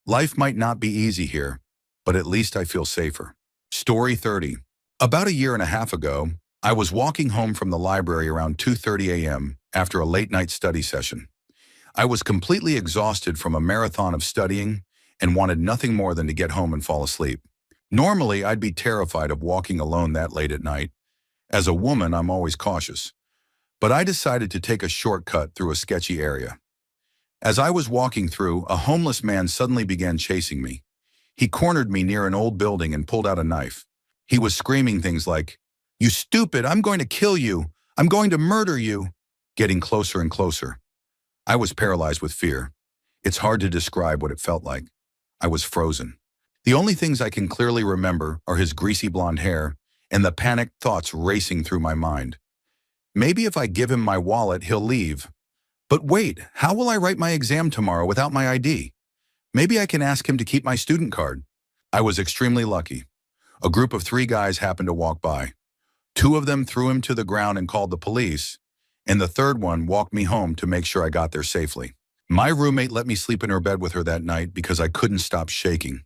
Life might not be easy here, but at least I feel safer. Story 30. About a year and a half ago, I was walking home from the library around 2:30 a.m. after a late-night study session. I was completely exhausted from a marathon of studying and wanted nothing more than to get home and fall asleep. Normally, I'd be terrified of walking alone that late at night. As a woman, I'm always cautious. But I decided to take a shortcut through a sketchy area. As I was walking through, a homeless man suddenly began chasing me. He cornered me near an old building and pulled out a knife. He was screaming things like, "You stupid, I'm going to kill you. I'm going to murder you," getting closer and closer. I was paralyzed with fear. It's hard to describe what it felt like. I was frozen. The only things I can clearly remember are his greasy blonde hair and the panicked thoughts racing through my mind. Maybe if I give him my wallet, he'll leave. But wait, how will I write my exam tomorrow without my ID? Maybe I can ask him to keep my student card. I was extremely lucky. A group of 3 guys happened to walk by. 2 of them threw him to the ground and called the police, and the third one walked me home to make sure I got there safely. My roommate let me sleep in her bed with her that night because I couldn't stop shaking.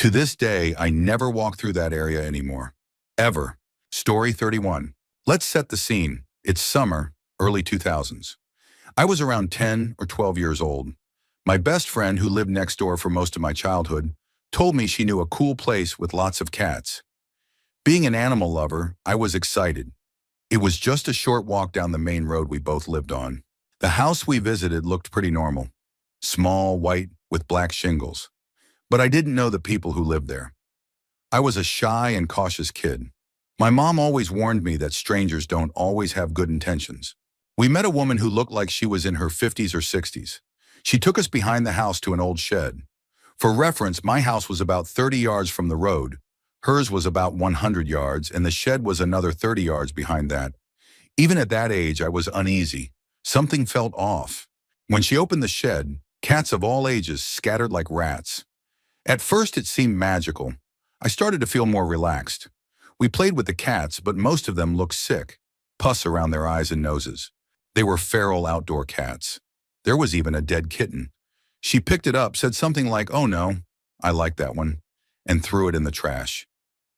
To this day, I never walk through that area anymore. Ever. Story 31. Let's set the scene. It's summer, early 2000s. I was around 10 or 12 years old. My best friend, who lived next door for most of my childhood, told me she knew a cool place with lots of cats. Being an animal lover, I was excited. It was just a short walk down the main road we both lived on. The house we visited looked pretty normal. Small, white, with black shingles. But I didn't know the people who lived there. I was a shy and cautious kid. My mom always warned me that strangers don't always have good intentions. We met a woman who looked like she was in her 50s or 60s. She took us behind the house to an old shed. For reference, my house was about 30 yards from the road. Hers was about 100 yards, and the shed was another 30 yards behind that. Even at that age, I was uneasy. Something felt off. When she opened the shed, cats of all ages scattered like rats. At first, it seemed magical. I started to feel more relaxed. We played with the cats, but most of them looked sick, pus around their eyes and noses. They were feral outdoor cats. There was even a dead kitten. She picked it up, said something like, "Oh no, I like that one," and threw it in the trash.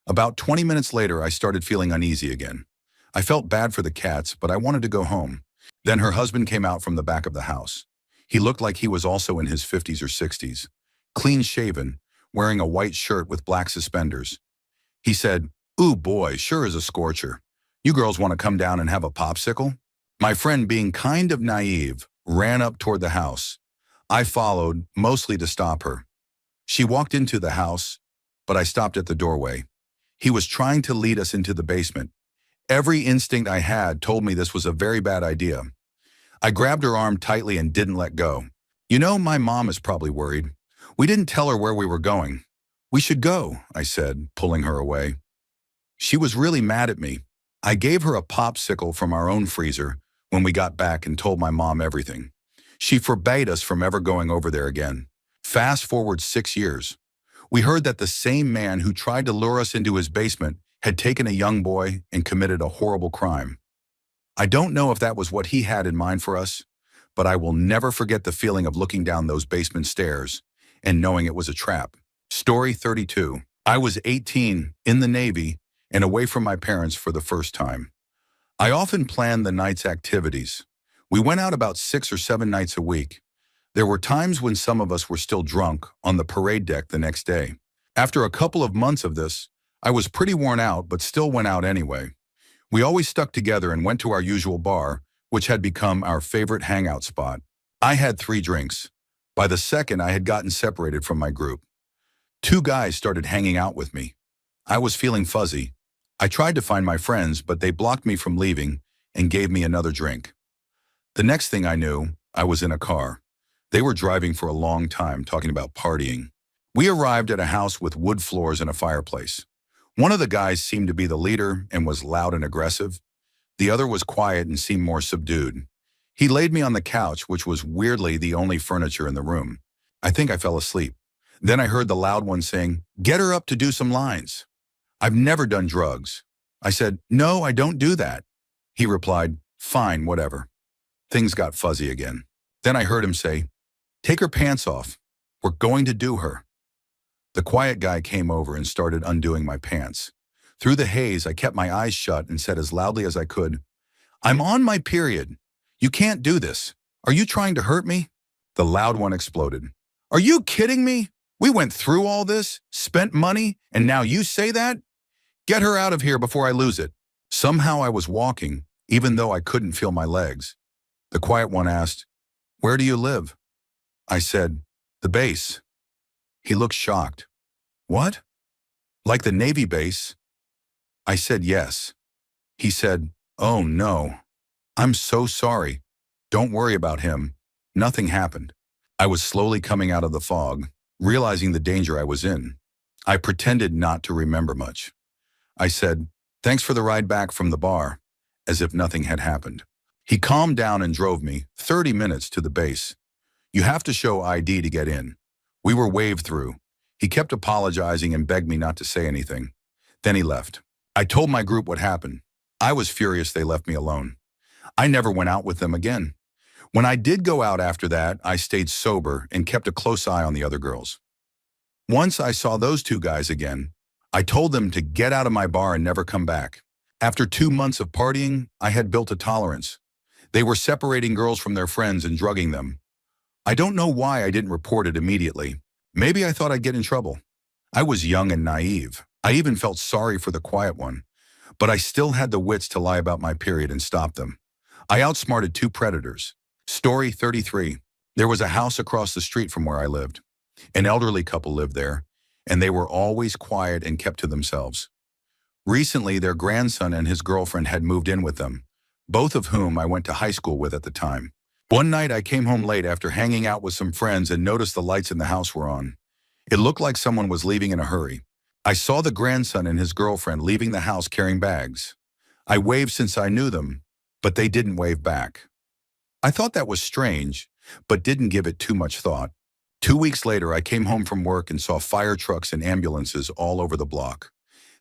About 20 minutes later, I started feeling uneasy again. I felt bad for the cats, but I wanted to go home. Then her husband came out from the back of the house. He looked like he was also in his 50s or 60s, clean-shaven, wearing a white shirt with black suspenders. He said, "Ooh boy, sure is a scorcher. You girls want to come down and have a popsicle?" My friend, being kind of naive, ran up toward the house. I followed, mostly to stop her. She walked into the house, but I stopped at the doorway. He was trying to lead us into the basement. Every instinct I had told me this was a very bad idea. I grabbed her arm tightly and didn't let go. "You know, my mom is probably worried. We didn't tell her where we were going." "We should go," I said, pulling her away. She was really mad at me. I gave her a popsicle from our own freezer when we got back and told my mom everything. She forbade us from ever going over there again. Fast forward 6 years. We heard that the same man who tried to lure us into his basement had taken a young boy and committed a horrible crime. I don't know if that was what he had in mind for us, but I will never forget the feeling of looking down those basement stairs and knowing it was a trap. Story 32. I was 18, in the Navy, and away from my parents for the first time. I often planned the night's activities. We went out about 6 or 7 nights a week. There were times when some of us were still drunk on the parade deck the next day. After a couple of months of this, I was pretty worn out but still went out anyway. We always stuck together and went to our usual bar, which had become our favorite hangout spot. I had 3 drinks. By the second, I had gotten separated from my group. 2 guys started hanging out with me. I was feeling fuzzy. I tried to find my friends, but they blocked me from leaving and gave me another drink. The next thing I knew, I was in a car. They were driving for a long time, talking about partying. We arrived at a house with wood floors and a fireplace. One of the guys seemed to be the leader and was loud and aggressive. The other was quiet and seemed more subdued. He laid me on the couch, which was weirdly the only furniture in the room. I think I fell asleep. Then I heard the loud one saying, "Get her up to do some lines." "I've never done drugs." I said, "No, I don't do that." He replied, "Fine, whatever." Things got fuzzy again. Then I heard him say, "Take her pants off. We're going to do her." The quiet guy came over and started undoing my pants. Through the haze, I kept my eyes shut and said as loudly as I could, "I'm on my period. You can't do this. Are you trying to hurt me?" The loud one exploded. "Are you kidding me? We went through all this, spent money, and now you say that? Get her out of here before I lose it." Somehow I was walking, even though I couldn't feel my legs. The quiet one asked, "Where do you live?" I said, "The base." He looked shocked. "What? Like the Navy base?" I said yes. He said, "Oh no. I'm so sorry. Don't worry about him. Nothing happened." I was slowly coming out of the fog, realizing the danger I was in. I pretended not to remember much. I said, "Thanks for the ride back from the bar," as if nothing had happened. He calmed down and drove me 30 minutes to the base. "You have to show ID to get in." We were waved through. He kept apologizing and begged me not to say anything. Then he left. I told my group what happened. I was furious they left me alone. I never went out with them again. When I did go out after that, I stayed sober and kept a close eye on the other girls. Once I saw those two guys again, I told them to get out of my bar and never come back. After 2 months of partying, I had built a tolerance. They were separating girls from their friends and drugging them. I don't know why I didn't report it immediately. Maybe I thought I'd get in trouble. I was young and naive. I even felt sorry for the quiet one. But I still had the wits to lie about my period and stop them. I outsmarted two predators. Story 33. There was a house across the street from where I lived. An elderly couple lived there, and they were always quiet and kept to themselves. Recently, their grandson and his girlfriend had moved in with them, both of whom I went to high school with at the time. One night, I came home late after hanging out with some friends and noticed the lights in the house were on. It looked like someone was leaving in a hurry. I saw the grandson and his girlfriend leaving the house carrying bags. I waved since I knew them, but they didn't wave back. I thought that was strange, but didn't give it too much thought. 2 weeks later, I came home from work and saw fire trucks and ambulances all over the block.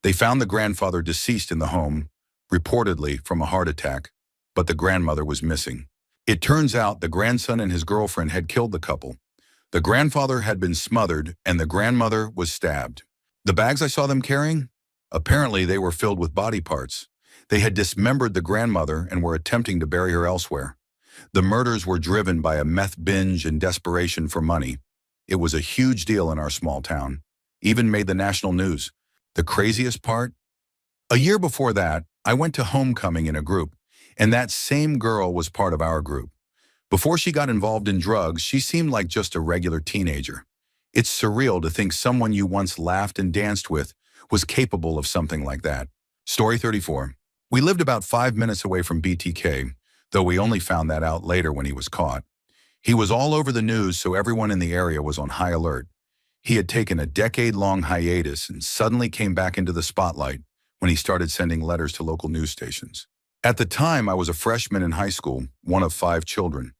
They found the grandfather deceased in the home, reportedly from a heart attack, but the grandmother was missing. It turns out the grandson and his girlfriend had killed the couple. The grandfather had been smothered and the grandmother was stabbed. The bags I saw them carrying? Apparently they were filled with body parts. They had dismembered the grandmother and were attempting to bury her elsewhere. The murders were driven by a meth binge and desperation for money. It was a huge deal in our small town, even made the national news. The craziest part? A year before that, I went to homecoming in a group, and that same girl was part of our group. Before she got involved in drugs, she seemed like just a regular teenager. It's surreal to think someone you once laughed and danced with was capable of something like that. Story 34. We lived about 5 minutes away from BTK, though we only found that out later when he was caught. He was all over the news, so everyone in the area was on high alert. He had taken a decade-long hiatus and suddenly came back into the spotlight when he started sending letters to local news stations. At the time, I was a freshman in high school, one of 5 children.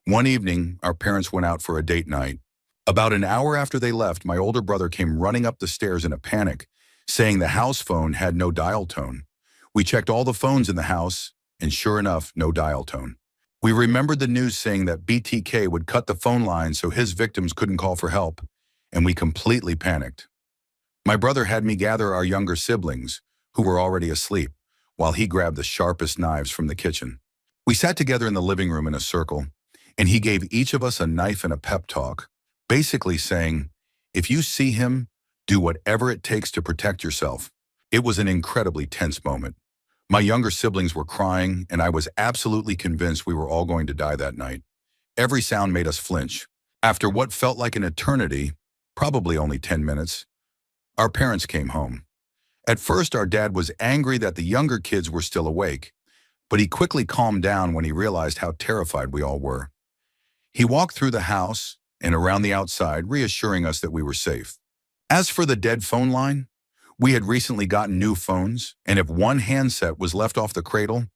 One evening, our parents went out for a date night. About an hour after they left, my older brother came running up the stairs in a panic, saying the house phone had no dial tone. We checked all the phones in the house, and sure enough, no dial tone. We remembered the news saying that BTK would cut the phone line so his victims couldn't call for help, and we completely panicked. My brother had me gather our younger siblings, who were already asleep, while he grabbed the sharpest knives from the kitchen. We sat together in the living room in a circle, and he gave each of us a knife and a pep talk, basically saying, "If you see him, do whatever it takes to protect yourself." It was an incredibly tense moment. My younger siblings were crying, and I was absolutely convinced we were all going to die that night. Every sound made us flinch. After what felt like an eternity, probably only 10 minutes, our parents came home. At first, our dad was angry that the younger kids were still awake, but he quickly calmed down when he realized how terrified we all were. He walked through the house and around the outside, reassuring us that we were safe. As for the dead phone line, we had recently gotten new phones, and if one handset was left off the cradle,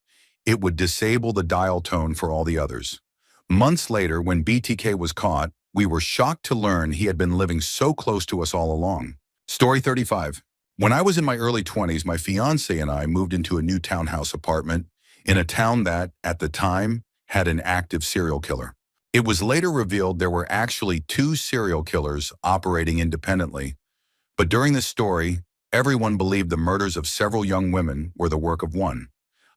it would disable the dial tone for all the others. Months later, when BTK was caught, we were shocked to learn he had been living so close to us all along. Story 35. When I was in my early 20s, my fiancé and I moved into a new townhouse apartment in a town that, at the time, had an active serial killer. It was later revealed there were actually 2 serial killers operating independently, But during this story, everyone believed the murders of several young women were the work of one.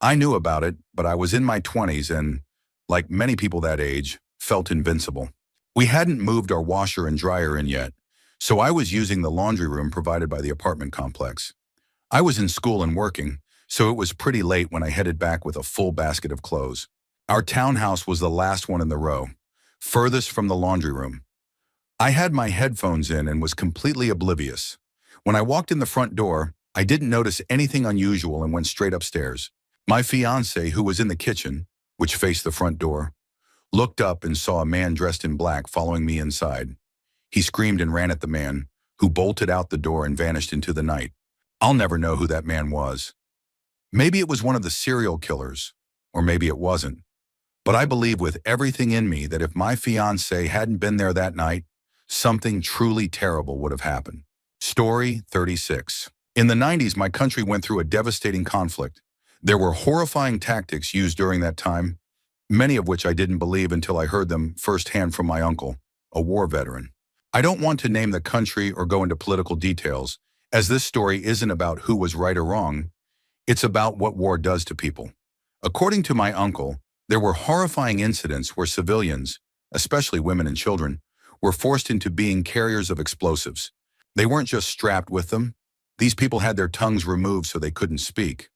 I knew about it, but I was in my 20s and, like many people that age, felt invincible. We hadn't moved our washer and dryer in yet, so I was using the laundry room provided by the apartment complex. I was in school and working, so it was pretty late when I headed back with a full basket of clothes. Our townhouse was the last one in the row, furthest from the laundry room. I had my headphones in and was completely oblivious. When I walked in the front door, I didn't notice anything unusual and went straight upstairs. My fiancé, who was in the kitchen, which faced the front door, looked up and saw a man dressed in black following me inside. He screamed and ran at the man, who bolted out the door and vanished into the night. I'll never know who that man was. Maybe it was one of the serial killers, or maybe it wasn't. But I believe with everything in me that if my fiancé hadn't been there that night, something truly terrible would have happened. Story 36. In the 90s, my country went through a devastating conflict. There were horrifying tactics used during that time, many of which I didn't believe until I heard them firsthand from my uncle, a war veteran. I don't want to name the country or go into political details, as this story isn't about who was right or wrong. It's about what war does to people. According to my uncle, there were horrifying incidents where civilians, especially women and children, were forced into being carriers of explosives. They weren't just strapped with them. These people had their tongues removed so they couldn't speak.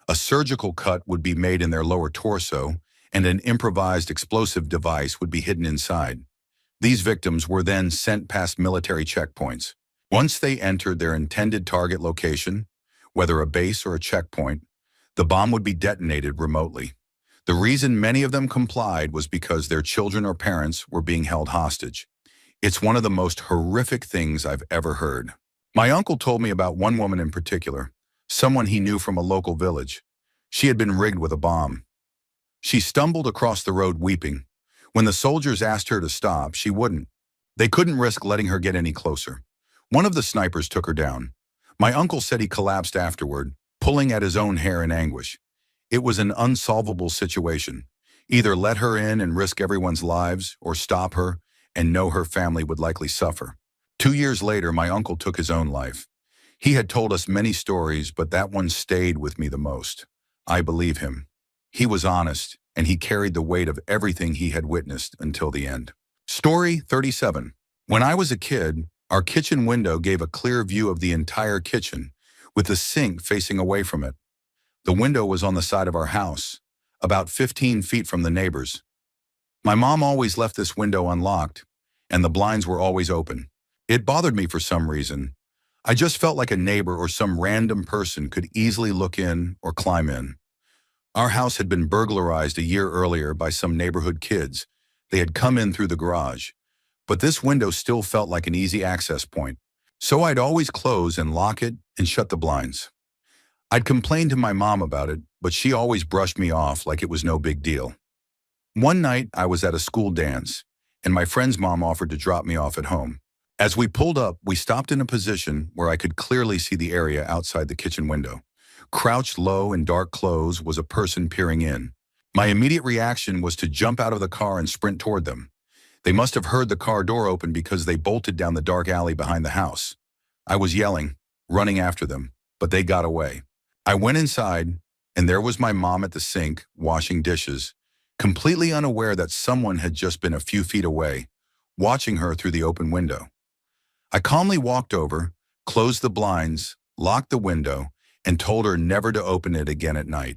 A surgical cut would be made in their lower torso, and an improvised explosive device would be hidden inside. These victims were then sent past military checkpoints. Once they entered their intended target location, whether a base or a checkpoint, the bomb would be detonated remotely. The reason many of them complied was because their children or parents were being held hostage. It's one of the most horrific things I've ever heard. My uncle told me about one woman in particular, someone he knew from a local village. She had been rigged with a bomb. She stumbled across the road weeping. When the soldiers asked her to stop, she wouldn't. They couldn't risk letting her get any closer. One of the snipers took her down. My uncle said he collapsed afterward, pulling at his own hair in anguish. It was an unsolvable situation. Either let her in and risk everyone's lives, or stop her and know her family would likely suffer. 2 years later, my uncle took his own life. He had told us many stories, but that one stayed with me the most. I believe him. He was honest, and he carried the weight of everything he had witnessed until the end. Story 37. When I was a kid, our kitchen window gave a clear view of the entire kitchen, with the sink facing away from it. The window was on the side of our house, about 15 feet from the neighbors. My mom always left this window unlocked, and the blinds were always open. It bothered me for some reason. I just felt like a neighbor or some random person could easily look in or climb in. Our house had been burglarized a year earlier by some neighborhood kids. They had come in through the garage, but this window still felt like an easy access point. So I'd always close and lock it and shut the blinds. I'd complain to my mom about it, but she always brushed me off like it was no big deal. One night, I was at a school dance, and my friend's mom offered to drop me off at home. As we pulled up, we stopped in a position where I could clearly see the area outside the kitchen window. Crouched low in dark clothes was a person peering in. My immediate reaction was to jump out of the car and sprint toward them. They must have heard the car door open because they bolted down the dark alley behind the house. I was yelling, running after them, but they got away. I went inside, and there was my mom at the sink, washing dishes, completely unaware that someone had just been a few feet away, watching her through the open window. I calmly walked over, closed the blinds, locked the window, and told her never to open it again at night.